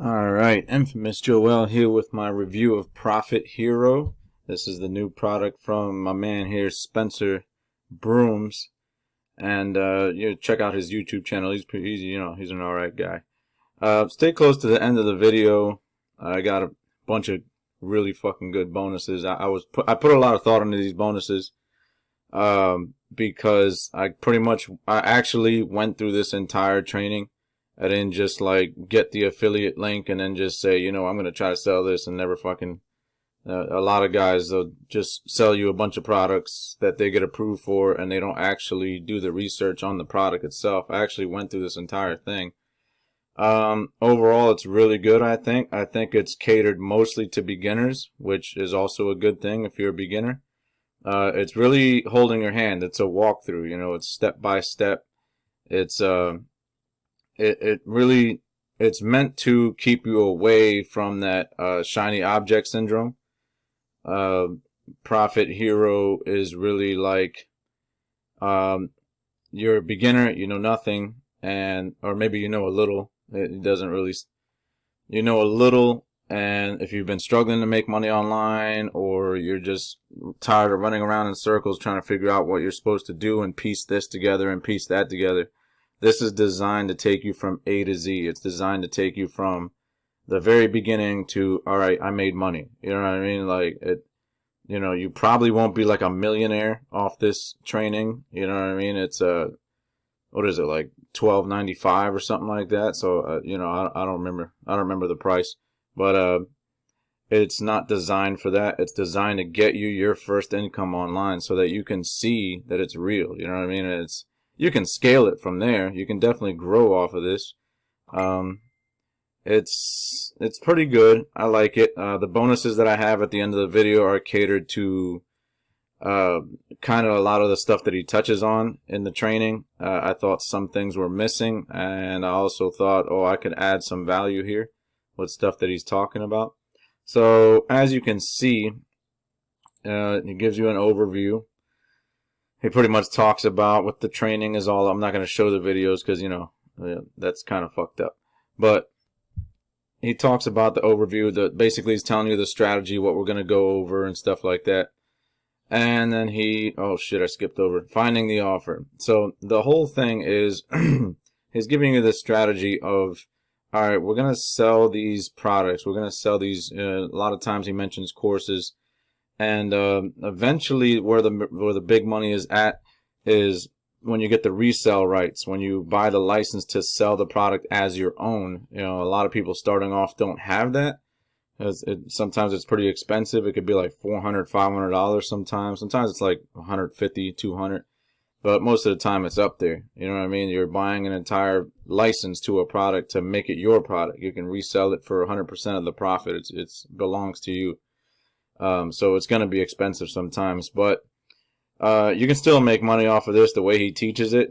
Alright, Infamous Joel here with my review of Profit Hero. This is the new product from my man here, Spencer Brooms. And check out his YouTube channel. He's pretty easy, he's an alright guy. Stay close to the end of the video. I got a bunch of really fucking good bonuses. I put a lot of thought into these bonuses because I actually went through this entire training. I didn't just like get the affiliate link and then just say, I'm going to try to sell this and never fucking. A lot of guys, they'll just sell you a bunch of products that they get approved for and they don't actually do the research on the product itself. I actually went through this entire thing. Overall, it's really good, I think. I think it's catered mostly to beginners, which is also a good thing if you're a beginner. It's really holding your hand. It's a walkthrough, it's step by step. It's, it's meant to keep you away from that shiny object syndrome. Profit Hero is really like you're a beginner, you know nothing, or maybe you know a little. It doesn't really, you know a little, and if you've been struggling to make money online, or you're just tired of running around in circles trying to figure out what you're supposed to do and piece this together and piece that together. This is designed to take you from A to Z. It's designed to take you from the very beginning to, all right, I made money. You know what I mean? Like, you probably won't be like a millionaire off this training. You know what I mean? It's what is it, like $12.95 or something like that? So, I don't remember. I don't remember the price. But it's not designed for that. It's designed to get you your first income online so that you can see that it's real. You know what I mean? You can scale it from there. You can definitely grow off of this. It's pretty good. I like it. The bonuses that I have at the end of the video are catered to kind of a lot of the stuff that he touches on in the training. I thought some things were missing, and I also thought, I could add some value here with stuff that he's talking about. So as you can see, he gives you an overview. He pretty much talks about what the training is all. I'm not going to show the videos because, that's kind of fucked up. But he talks about the overview. Basically, he's telling you the strategy, what we're going to go over and stuff like that. And then oh shit, I skipped over finding the offer. So the whole thing is he's giving you the strategy of, all right, we're going to sell these products. We're going to sell these. A lot of times he mentions courses. And eventually where the big money is at is when you get the resale rights, when you buy the license to sell the product as your own. A lot of people starting off don't have that. Sometimes it's pretty expensive. It could be like $400, $500 sometimes. Sometimes it's like $150, $200. But most of the time it's up there. You know what I mean? You're buying an entire license to a product to make it your product. You can resell it for 100% of the profit. It belongs to you. So it's going to be expensive sometimes, but you can still make money off of this the way he teaches it.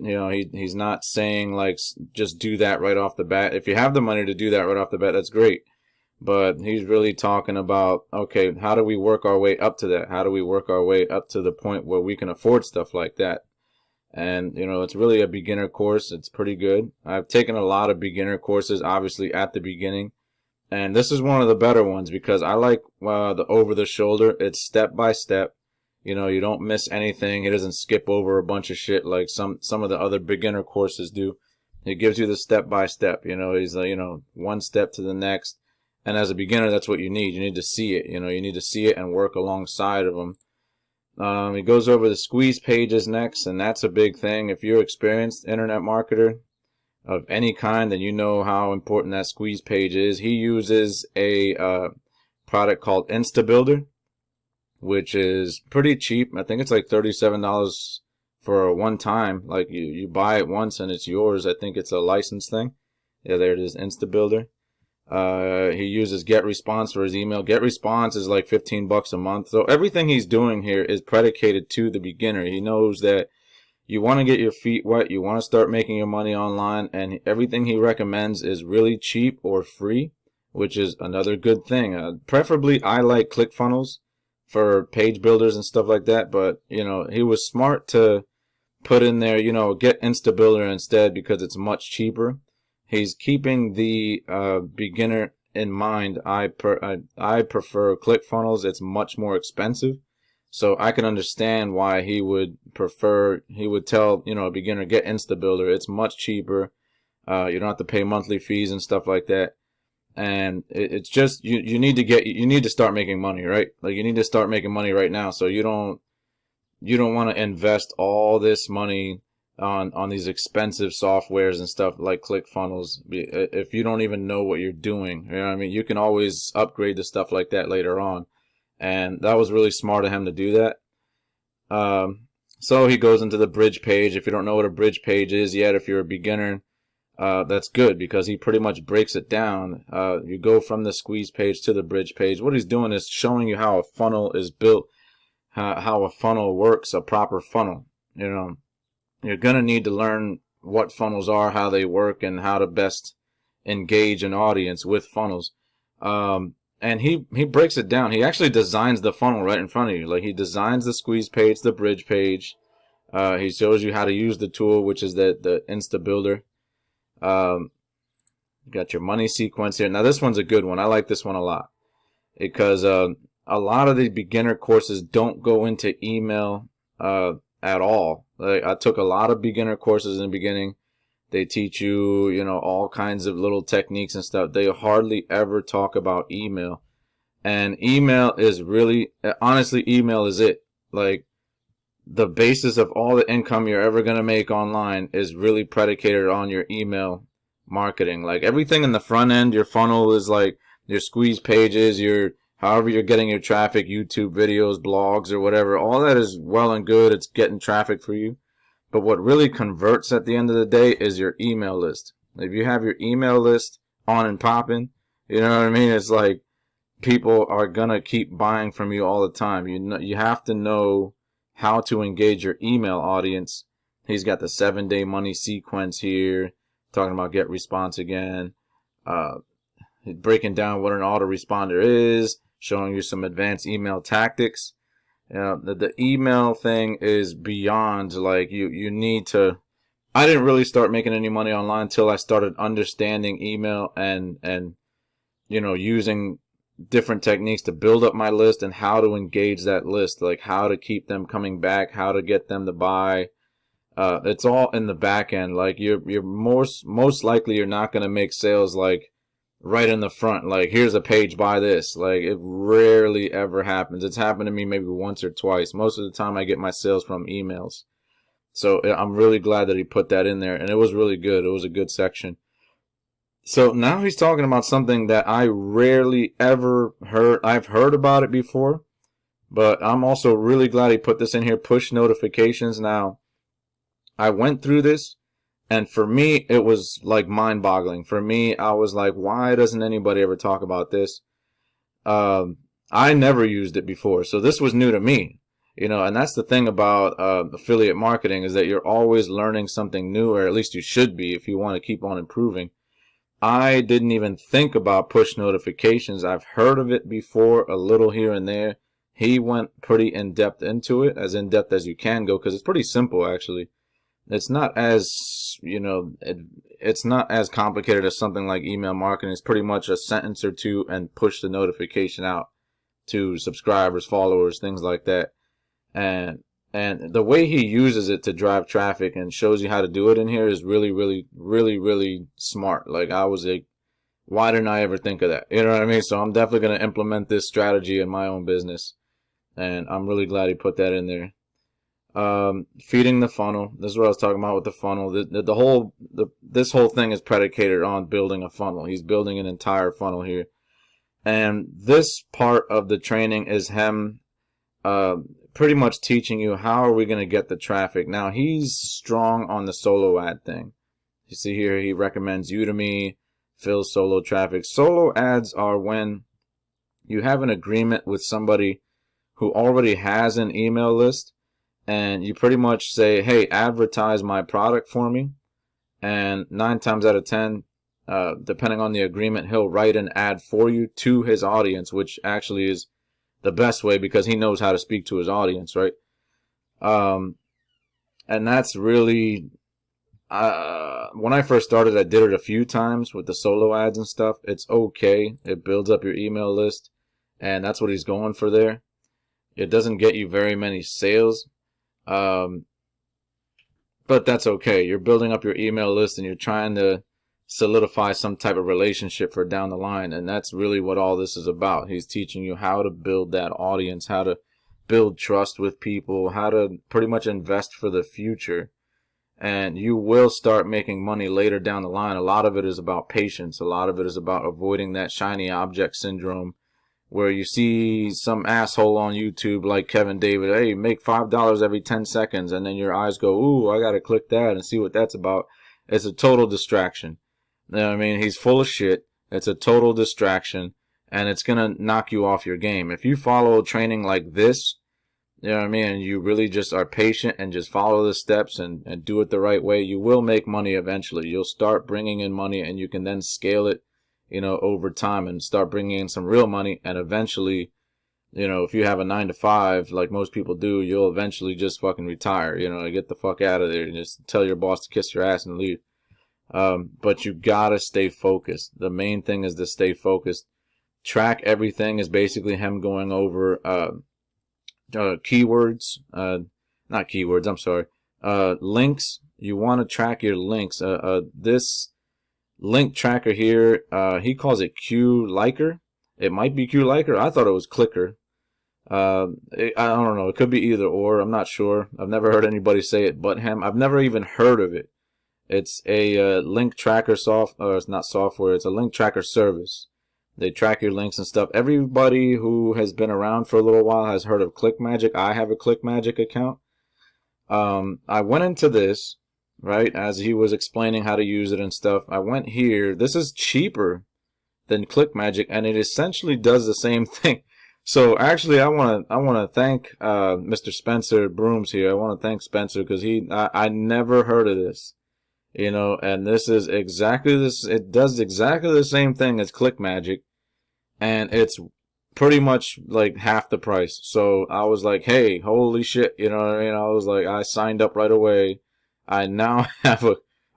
He's not saying like just do that right off the bat. If you have the money to do that right off the bat, that's great. But he's really talking about, okay, how do we work our way up to that? How do we work our way up to the point where we can afford stuff like that? And, it's really a beginner course. It's pretty good. I've taken a lot of beginner courses, obviously, at the beginning. And this is one of the better ones because I like the over-the-shoulder. It's step by step. You don't miss anything. It doesn't skip over a bunch of shit like some of the other beginner courses do. It gives you the step by step. He's one step to the next. And as a beginner, that's what you need. You need to see it. You need to see it and work alongside of them. He goes over the squeeze pages next, and that's a big thing. If you're an experienced internet marketer of any kind, then you know how important that squeeze page is. He uses a product called Instabuilder, which is pretty cheap. I think it's like $37 for one time. Like you buy it once and it's yours. I think it's a license thing. Yeah, there it is, Instabuilder. He uses GetResponse for his email. GetResponse is like $15 a month. So everything he's doing here is predicated to the beginner. He knows that you want to get your feet wet. You want to start making your money online. And everything he recommends is really cheap or free, which is another good thing. Preferably, I like ClickFunnels for page builders and stuff like that. But, he was smart to put in there, get Instabuilder instead because it's much cheaper. he's keeping the beginner in mind. I prefer ClickFunnels. It's much more expensive. So I can understand why he would tell, a beginner, get Instabuilder. It's much cheaper. You don't have to pay monthly fees and stuff like that. And it's just, you need to start making money, right? Like, you need to start making money right now. So you don't want to invest all this money on these expensive softwares and stuff like ClickFunnels if you don't even know what you're doing. You know what I mean? You can always upgrade to stuff like that later on. And that was really smart of him to do that. So he goes into the bridge page. If you don't know what a bridge page is yet, if you're a beginner, that's good, because he pretty much breaks it down. You go from the squeeze page to the bridge page. What he's doing is showing you how a funnel is built, how a funnel works, a proper funnel. You're going to need to learn what funnels are, how they work, and how to best engage an audience with funnels. And he breaks it down. He actually designs the funnel right in front of you. Like, he designs the squeeze page, the bridge page. He shows you how to use the tool, which is the Instabuilder. You got your money sequence here. Now, this one's a good one. I like this one a lot, because a lot of the beginner courses don't go into email at all. Like, I took a lot of beginner courses in the beginning. They teach you, all kinds of little techniques and stuff. They hardly ever talk about email. And email is really, honestly, email is it. Like, the basis of all the income you're ever going to make online is really predicated on your email marketing. Like, everything in the front end, your funnel is like your squeeze pages, however you're getting your traffic, YouTube videos, blogs, or whatever. All that is well and good. It's getting traffic for you. But what really converts at the end of the day is your email list. If you have your email list on and popping, you know what I mean? It's like, people are going to keep buying from you all the time. You have to know how to engage your email audience. He's got the 7-day money sequence here, talking about get response again. Breaking down what an autoresponder is, showing you some advanced email tactics. The email thing is beyond, like, you need to. I didn't really start making any money online until I started understanding email and using different techniques to build up my list and how to engage that list, like how to keep them coming back, how to get them to buy. It's all in the back end. Like, you're most likely you're not going to make sales like right in the front, like, here's a page, buy this. Like, it rarely ever happens. It's happened to me maybe once or twice. Most of the time I get my sales from emails. So I'm really glad that he put that in there, and it was really good. It was a good section. So now he's talking about something that I rarely ever heard. I've heard about it before, but I'm also really glad he put this in here, push notifications. Now, I went through this, and for me, it was like mind-boggling. For me, I was like, why doesn't anybody ever talk about this? I never used it before, so this was new to me. And that's the thing about affiliate marketing, is that you're always learning something new, or at least you should be if you want to keep on improving. I didn't even think about push notifications. I've heard of it before, a little here and there. He went pretty in-depth into it, as in-depth as you can go, because it's pretty simple, actually. It's not as, it's not as complicated as something like email marketing. It's pretty much a sentence or two and push the notification out to subscribers, followers, things like that. And the way he uses it to drive traffic and shows you how to do it in here is really, really, really, really smart. Like, I was like, why didn't I ever think of that? You know what I mean? So I'm definitely going to implement this strategy in my own business. And I'm really glad he put that in there. Feeding the funnel. This is what I was talking about with the funnel. This whole thing is predicated on building a funnel. He's building an entire funnel here. And this part of the training is him pretty much teaching you how are we going to get the traffic. Now, he's strong on the solo ad thing. You see here, he recommends Udemy, fill solo traffic. Solo ads are when you have an agreement with somebody who already has an email list, and you pretty much say, hey, advertise my product for me. And 9 times out of 10, depending on the agreement, he'll write an ad for you to his audience, which actually is the best way, because he knows how to speak to his audience, right? And that's really when I first started, I did it a few times with the solo ads and stuff. It's okay. It builds up your email list, and that's what he's going for there. It doesn't get you very many sales, but that's okay. You're building up your email list and you're trying to solidify some type of relationship for down the line, and that's really what all this is about. He's teaching you how to build that audience, how to build trust with people, how to pretty much invest for the future. And you will start making money later down the line. A lot of it is about patience. A lot of it is about avoiding that shiny object syndrome where you see some asshole on YouTube like Kevin David, hey, make $5 every 10 seconds. And then your eyes go, ooh, I got to click that and see what that's about. It's a total distraction. You know what I mean? He's full of shit. It's a total distraction. And it's going to knock you off your game. If you follow training like this, you know what I mean, and you really just are patient and just follow the steps and do it the right way, you will make money eventually. You'll start bringing in money, and you can then scale it, you know, over time and start bringing in some real money. And eventually, you know, if you have a 9 to 5, like most people do, you'll eventually just fucking retire, you know, get the fuck out of there and just tell your boss to kiss your ass and leave. But you gotta stay focused. The main thing is to stay focused. Track everything is basically him going over, keywords, not keywords, I'm sorry, links. You want to track your links. This link tracker here, he calls it Q Liker. It might be Q Liker. I thought it was Clicker. I don't know. It could be either or. I'm not sure. I've never heard anybody say it but him. I've never even heard of it. It's a link tracker it's not software. It's a link tracker service. They track your links and stuff. Everybody who has been around for a little while has heard of ClickMagick. I have a ClickMagick account. I went into this, right, as he was explaining how to use it and stuff. I went here. This is cheaper than ClickMagick, and it essentially does the same thing. So actually, I want to thank Mr. Spencer Brooms here. I want to thank Spencer because I never heard of this. You know, and this is exactly this. It does exactly the same thing as ClickMagick, and it's pretty much like half the price. So I was like, hey, holy shit, you know what I mean? I was like, I signed up right away. I now have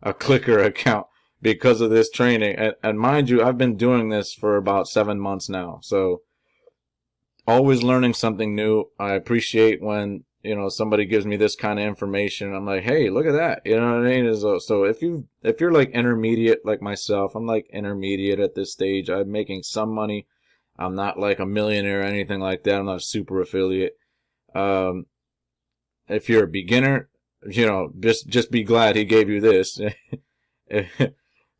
a Clicker account because of this training. And mind you, I've been doing this for about 7 months now. So always learning something new. I appreciate when, you know, somebody gives me this kind of information. I'm like, hey, look at that. You know what I mean? So if you're like intermediate like myself, I'm like intermediate at this stage. I'm making some money. I'm not like a millionaire or anything like that. I'm not a super affiliate. If you're a beginner, you know, just be glad he gave you this.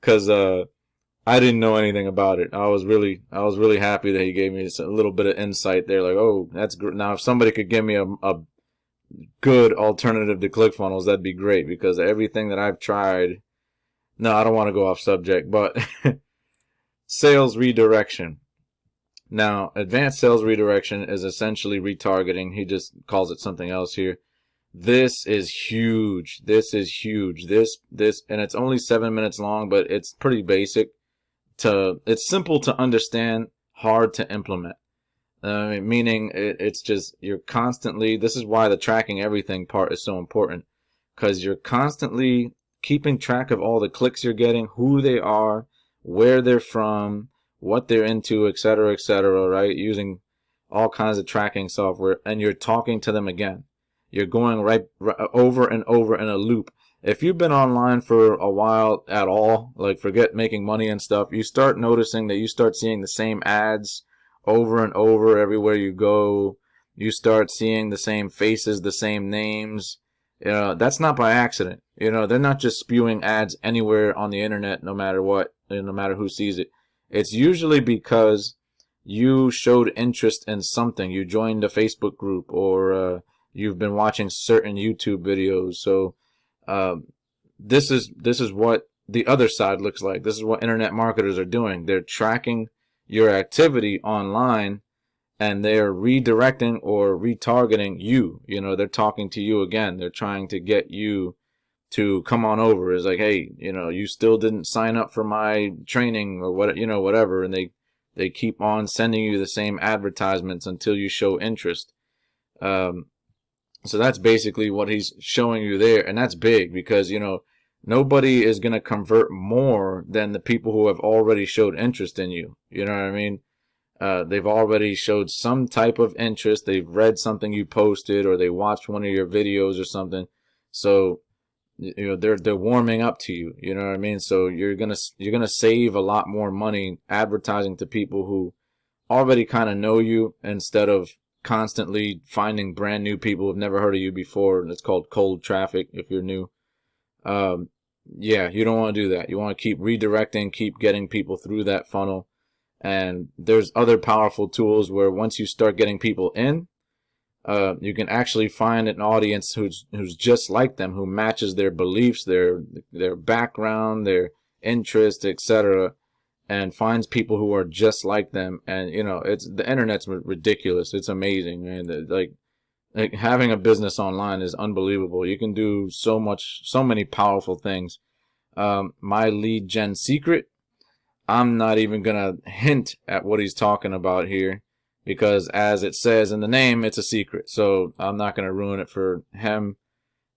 Cause, I didn't know anything about it. I was really happy that he gave me a little bit of insight there. Like, oh, that's great. Now, if somebody could give me a good alternative to ClickFunnels, that'd be great, because everything that I've tried, no, I don't want to go off subject, but sales redirection. Now, advanced sales redirection is essentially retargeting. He just calls it something else here. This is huge. This is huge. This, and it's only 7 minutes long, but it's pretty basic. It's simple to understand, hard to implement. Meaning it's just, you're constantly, this is why the tracking everything part is so important, because you're constantly keeping track of all the clicks you're getting, who they are, where they're from, what they're into, etc., right? Using all kinds of tracking software, and you're talking to them again. You're going right over and over in a loop. If you've been online for a while at all, like forget making money and stuff, you start noticing that you start seeing the same ads over and over everywhere you go. You start seeing the same faces, the same names. You know, that's not by accident. You know, they're not just spewing ads anywhere on the internet, no matter what, no matter who sees it. It's usually because you showed interest in something. You joined a Facebook group, or you've been watching certain YouTube videos. So this is what the other side looks like. This is what internet marketers are doing. They're tracking your activity online, and they're redirecting or retargeting you. You know, they're talking to you again. They're trying to get you to come on over. It's like, hey, you know, you still didn't sign up for my training or what, you know, whatever. And they keep on sending you the same advertisements until you show interest. So that's basically what he's showing you there. And that's big because, you know, nobody is going to convert more than the people who have already showed interest in you. You know what I mean? They've already showed some type of interest. They've read something you posted, or they watched one of your videos or something. So, you know, they're warming up to you. You know what I mean? So you're gonna save a lot more money advertising to people who already kind of know you, instead of constantly finding brand new people who've never heard of you before. It's called cold traffic if you're new. Yeah, you don't want to do that. You want to keep redirecting, keep getting people through that funnel. And there's other powerful tools where once you start getting people in, you can actually find an audience who's just like them, who matches their beliefs, their background, their interests, etc., and finds people who are just like them. And you know, it's the internet's ridiculous. It's amazing, man. Like having a business online is unbelievable. You can do so many powerful things. My lead gen secret, I'm not even gonna hint at what he's talking about here, because as it says in the name, it's a secret. So I'm not gonna ruin it for him.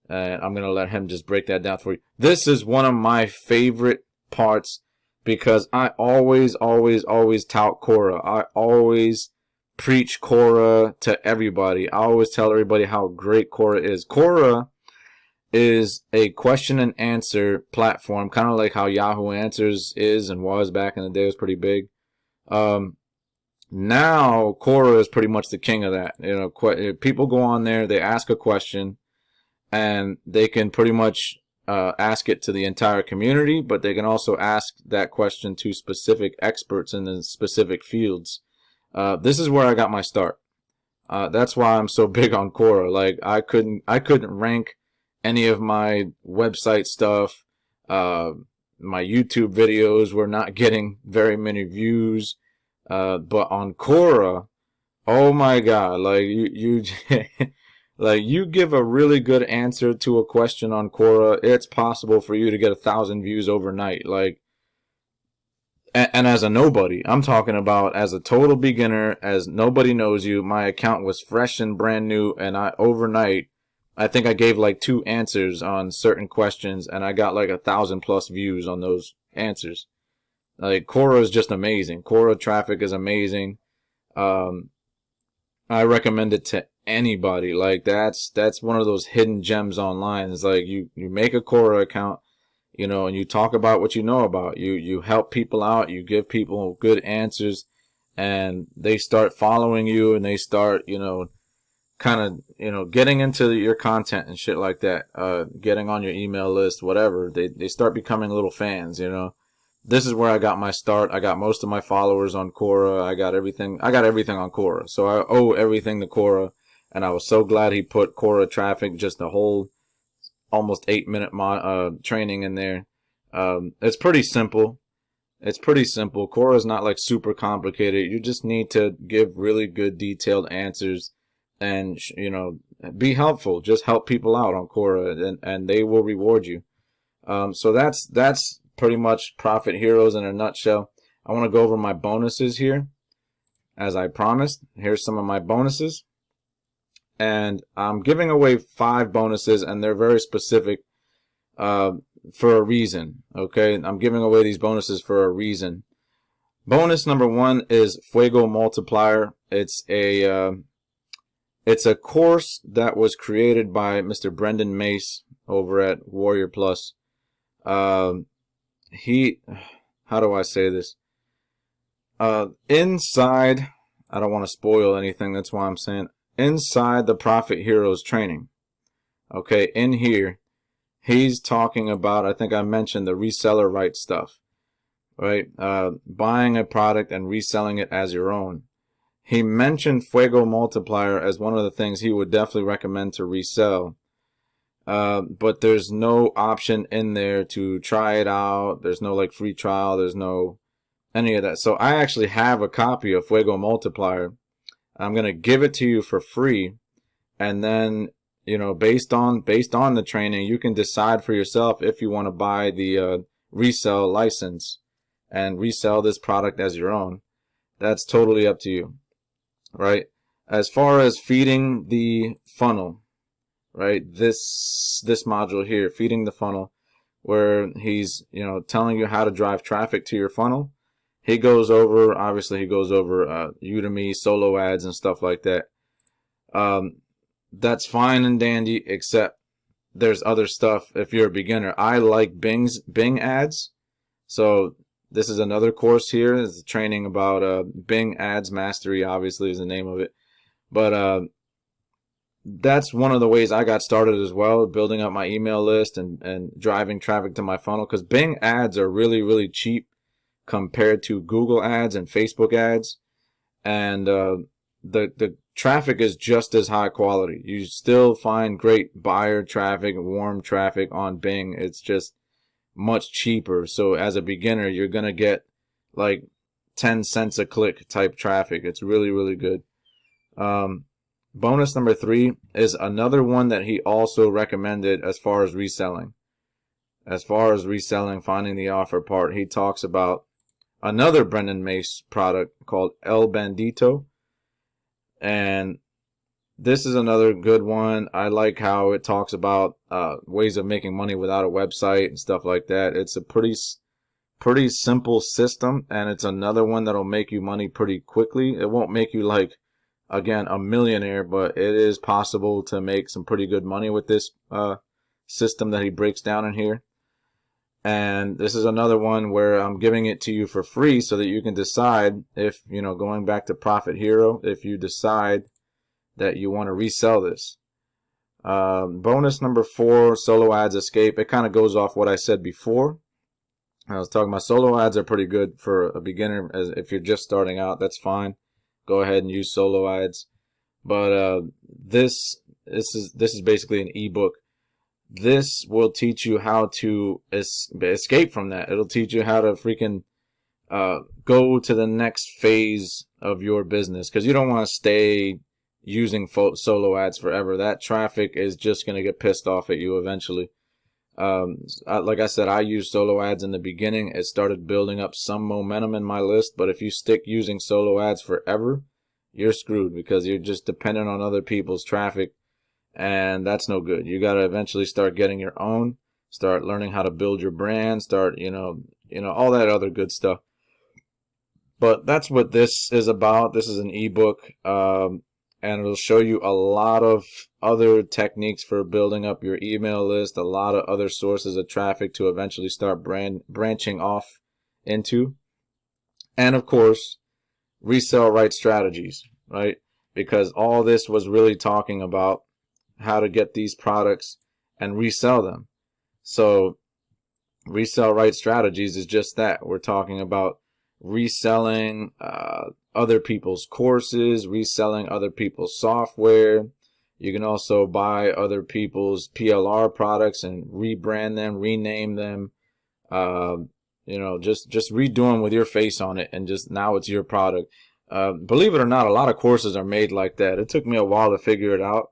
I'm gonna let him just break that down for you. This is one of my favorite parts, because I always tout Quora. I always preach Quora to everybody. I always tell everybody how great Quora is. Quora is a question and answer platform, kind of like how Yahoo Answers is and was back in the day. It was pretty big. Now Quora is pretty much the king of that. You know, people go on there, they ask a question, and they can pretty much ask it to the entire community, but they can also ask that question to specific experts in the specific fields. This is where I got my start. That's why I'm so big on Quora. Like I couldn't rank any of my website stuff. My YouTube videos were not getting very many views. But on Quora, oh my God, like you like you give a really good answer to a question on Quora, it's possible for you to get 1,000 views overnight. Like, and as a nobody, I'm talking about as a total beginner, as nobody knows you. My account was fresh and brand new, and overnight, I think I gave like 2 answers on certain questions, and I got like 1,000+ views on those answers. Like, Quora is just amazing. Quora traffic is amazing. I recommend it to anybody. Like, that's one of those hidden gems online. It's like you make a Quora account, you know, and you talk about what you know about. You help people out, you give people good answers, and they start following you, and they start, you know, kind of, you know, getting into your content and shit like that, getting on your email list, whatever. They start becoming little fans, you know. This is where I got my start. I got most of my followers on Quora. I got everything on Quora. So I owe everything to Quora, and I was so glad he put Quora traffic, just a whole almost 8-minute training in there. It's pretty simple. Quora is not like super complicated. You just need to give really good detailed answers, and you know, be helpful. Just help people out on Quora, and they will reward you. So that's pretty much Profit Heroes in a nutshell. I want to go over my bonuses here, as I promised. Here's some of my bonuses, and I'm giving away 5 bonuses, and they're very specific for a reason. Okay, I'm giving away these bonuses for a reason. Bonus number 1 is Fuego Multiplier. It's a course that was created by Mr. Brendan Mace over at Warrior Plus. How do I say this? Inside, I don't want to spoil anything, that's why I'm saying, inside the Profit Heroes training, okay, in here, he's talking about, I think I mentioned the reseller right stuff, right? Buying a product and reselling it as your own. He mentioned Fuego Multiplier as one of the things he would definitely recommend to resell. But there's no option in there to try it out. There's no like free trial. There's no any of that. So I actually have a copy of Fuego Multiplier. I'm going to give it to you for free. And then, you know, based on the training, you can decide for yourself if you want to buy the resell license and resell this product as your own. That's totally up to you, right? As far as feeding the funnel, right, this module here, feeding the funnel, where he's, telling you how to drive traffic to your funnel. He goes over, Udemy, solo ads, and stuff like that. That's fine and dandy, except there's other stuff if you're a beginner. I like Bing ads. So this is another course here. It's training about Bing Ads Mastery, obviously, is the name of it. But that's one of the ways I got started as well, building up my email list and driving traffic to my funnel, because Bing ads are really, really cheap compared to Google ads and Facebook ads. And the traffic is just as high quality. You still find great buyer traffic, warm traffic on Bing. It's just much cheaper. So as a beginner, you're going to get like 10 cents a click type traffic. It's really, really good. Bonus number 3 is another one that he also recommended as far as reselling. Finding the offer part, he talks about another Brendan Mace product called El Bandito. And this is another good one. I like how it talks about ways of making money without a website and stuff like that. It's a pretty simple system, and it's another one that'll make you money pretty quickly. It won't make you, like, again, a millionaire, but it is possible to make some pretty good money with this system that he breaks down in here. And this is another one where I'm giving it to you for free so that you can decide if, going back to Profit Hero, if you decide that you want to resell this. Bonus number 4, solo ads escape. It kind of goes off what I said before. I was talking about solo ads are pretty good for a beginner. As if you're just starting out, that's fine. Go ahead and use solo ads. But this is basically an ebook. This will teach you how to escape from that. It'll teach you how to freaking go to the next phase of your business, because you don't want to stay using solo ads forever. That traffic is just going to get pissed off at you eventually. Like I said, I used solo ads in the beginning. It started building up some momentum in my list, but if you stick using solo ads forever, you're screwed, because you're just dependent on other people's traffic. And that's no good. You got to eventually start getting your own, start learning how to build your brand, start, all that other good stuff. But that's what this is about. This is an ebook, and it'll show you a lot of other techniques for building up your email list, a lot of other sources of traffic to eventually start branching off into. And of course, resell right strategies, right? Because all this was really talking about how to get these products and resell them. So resell right strategies is just that. We're talking about reselling other people's courses, reselling other people's software. You can also buy other people's PLR products and rebrand them, rename them, just redo them with your face on it, and just now it's your product. Believe it or not, a lot of courses are made like that. It took me a while to figure it out.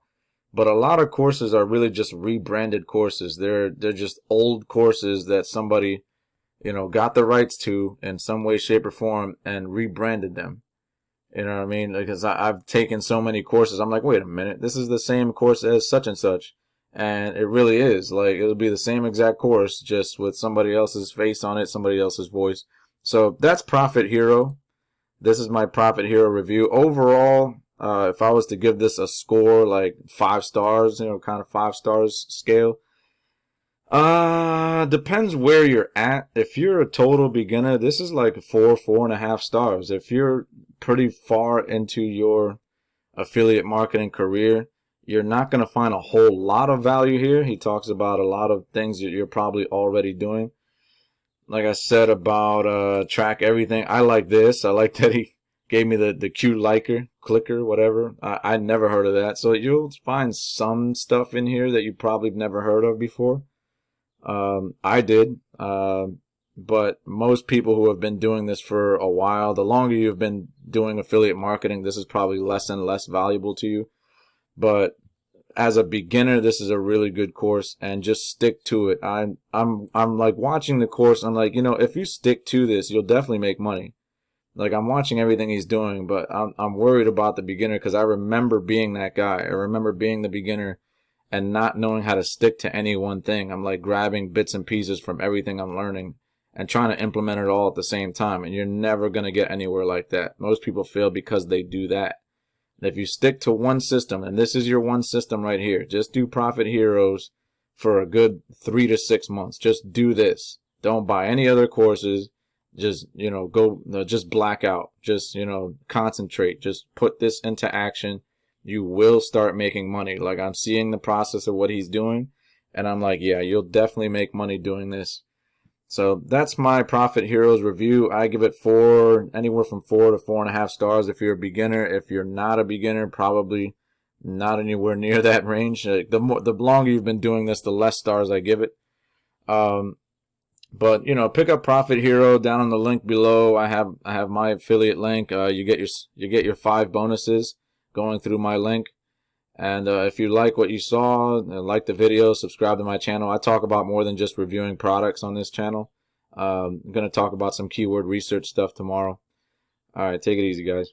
But a lot of courses are really just rebranded courses. They're just old courses that somebody, got the rights to in some way, shape, or form and rebranded them. You know what I mean? Because I've taken so many courses. I'm like, wait a minute, this is the same course as such and such. And it really is. Like, it'll be the same exact course, just with somebody else's face on it, somebody else's voice. So that's Profit Hero. This is my Profit Hero review. Overall, if I was to give this a score, like 5 stars, kind of 5 stars scale, depends where you're at. If you're a total beginner, this is like 4.5 stars. If you're pretty far into your affiliate marketing career, you're not going to find a whole lot of value here. He talks about a lot of things that you're probably already doing. Like I said about track everything, I like this. I like that he gave me the cute clicker, whatever. I never heard of that. So you'll find some stuff in here that you probably never heard of before. I did. But most people who have been doing this for a while, the longer you've been doing affiliate marketing, this is probably less and less valuable to you. But as a beginner, this is a really good course, and just stick to it. I'm like watching the course. I'm like, if you stick to this, you'll definitely make money. Like, I'm watching everything he's doing, but I'm worried about the beginner, because I remember being that guy. I remember being the beginner and not knowing how to stick to any one thing. I'm like grabbing bits and pieces from everything I'm learning and trying to implement it all at the same time. And you're never going to get anywhere like that. Most people fail because they do that. If you stick to one system, and this is your one system right here, just do Profit Heroes for a good 3 to 6 months. Just do this. Don't buy any other courses. Just, just black out. Just, concentrate. Just put this into action. You will start making money. Like, I'm seeing the process of what he's doing, and I'm like, yeah, you'll definitely make money doing this. So that's my Profit Heroes review. I give it anywhere from 4 to 4.5 stars if you're a beginner. If you're not a beginner, probably not anywhere near that range. The longer you've been doing this, the less stars I give it. But pick up Profit Hero down on the link below. I have my affiliate link. You get your 5 bonuses going through my link. And if you like what you saw, like the video, subscribe to my channel. I talk about more than just reviewing products on this channel. I'm going to talk about some keyword research stuff tomorrow. All right, take it easy, guys.